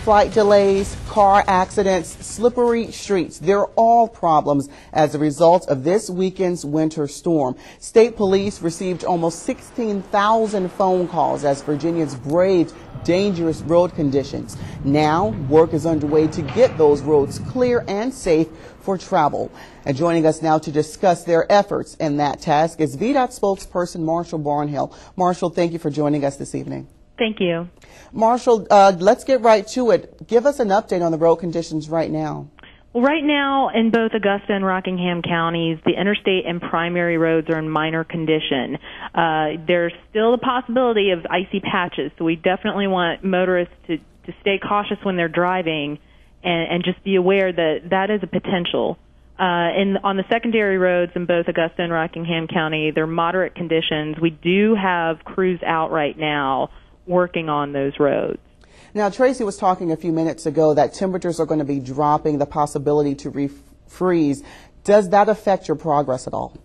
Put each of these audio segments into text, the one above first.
flight delays, car accidents, slippery streets. They're all problems as a result of this weekend's winter storm. State police received almost 16,000 phone calls as Virginians braved dangerous road conditions. Now, work is underway to get those roads clear and safe for travel. And joining us now to discuss their efforts in that task is VDOT spokesperson Marshall Barnhill. Marshall, thank you for joining us this evening. Thank you. Marshall, let's get right to it. Give us an update on the road conditions right now. Well, right now in both Augusta and Rockingham counties, the interstate and primary roads are in minor condition. There's still the possibility of icy patches, so we definitely want motorists to stay cautious when they're driving and just be aware that that is a potential. On the secondary roads in both Augusta and Rockingham County, they're moderate conditions. We do have crews out right now working on those roads. Now, Tracy was talking a few minutes ago that temperatures are going to be dropping, the possibility to refreeze. Does that affect your progress at all?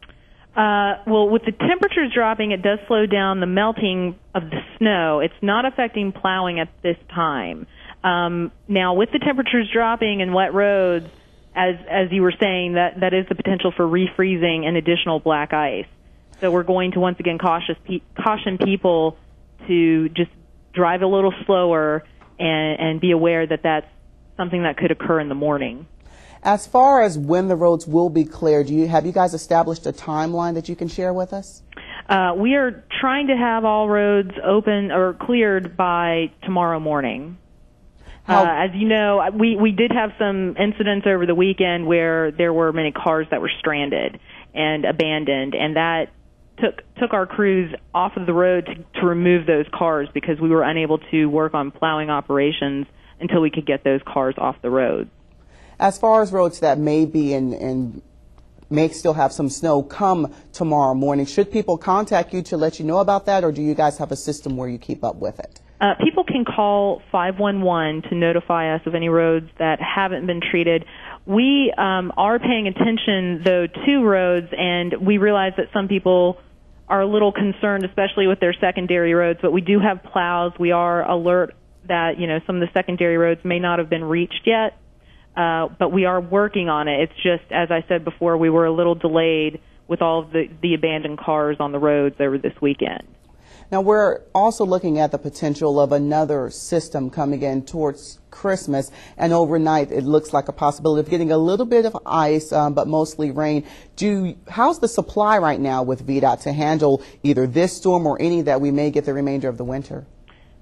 Well, with the temperatures dropping, it does slow down the melting of the snow. It's not affecting plowing at this time. Now, with the temperatures dropping and wet roads, as you were saying, that is the potential for refreezing and additional black ice. So we're going to once again caution people to just drive a little slower and be aware that that's something that could occur in the morning. As far as when the roads will be cleared, have you guys established a timeline that you can share with us? We are trying to have all roads open or cleared by tomorrow morning. As you know, we did have some incidents over the weekend where there were many cars that were stranded and abandoned, and that took our crews off of the road to remove those cars because we were unable to work on plowing operations until we could get those cars off the road. As far as roads that may be and may still have some snow come tomorrow morning, should people contact you to let you know about that, or do you guys have a system where you keep up with it? People can call 511 to notify us of any roads that haven't been treated. We are paying attention, though, to roads, and we realize that some people are a little concerned, especially with their secondary roads, but we do have plows. We are alert that, some of the secondary roads may not have been reached yet, but we are working on it. It's just, as I said before, we were a little delayed with all of the abandoned cars on the roads over this weekend. Now, we're also looking at the potential of another system coming in towards Christmas, and overnight it looks like a possibility of getting a little bit of ice, but mostly rain. How's the supply right now with VDOT to handle either this storm or any that we may get the remainder of the winter?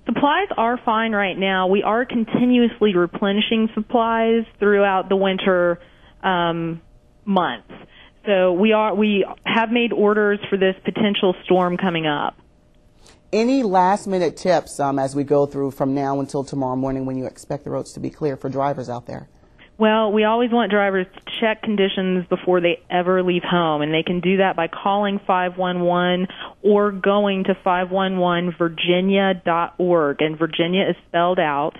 Supplies are fine right now. We are continuously replenishing supplies throughout the winter months. So we have made orders for this potential storm coming up. Any last-minute tips as we go through from now until tomorrow morning when you expect the roads to be clear for drivers out there? Well, we always want drivers to check conditions before they ever leave home, and they can do that by calling 511 or going to 511virginia.org, and Virginia is spelled out.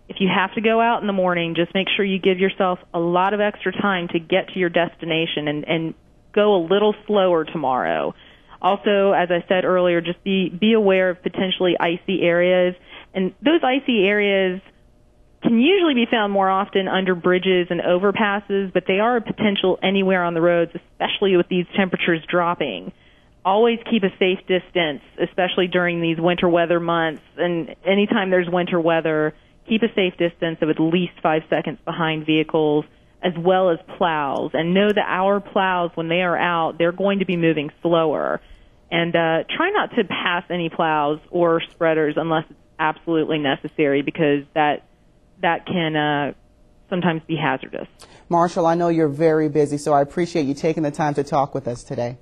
If you have to go out in the morning, just make sure you give yourself a lot of extra time to get to your destination and go a little slower tomorrow. Also, as I said earlier, just be aware of potentially icy areas. And those icy areas can usually be found more often under bridges and overpasses, but they are a potential anywhere on the roads, especially with these temperatures dropping. Always keep a safe distance, especially during these winter weather months. And anytime there's winter weather, keep a safe distance of at least 5 seconds behind vehicles, as well as plows. And know that our plows, when they are out, they're going to be moving slower. And try not to pass any plows or spreaders unless it's absolutely necessary, because that can sometimes be hazardous. Marshall, I know you're very busy, so I appreciate you taking the time to talk with us today.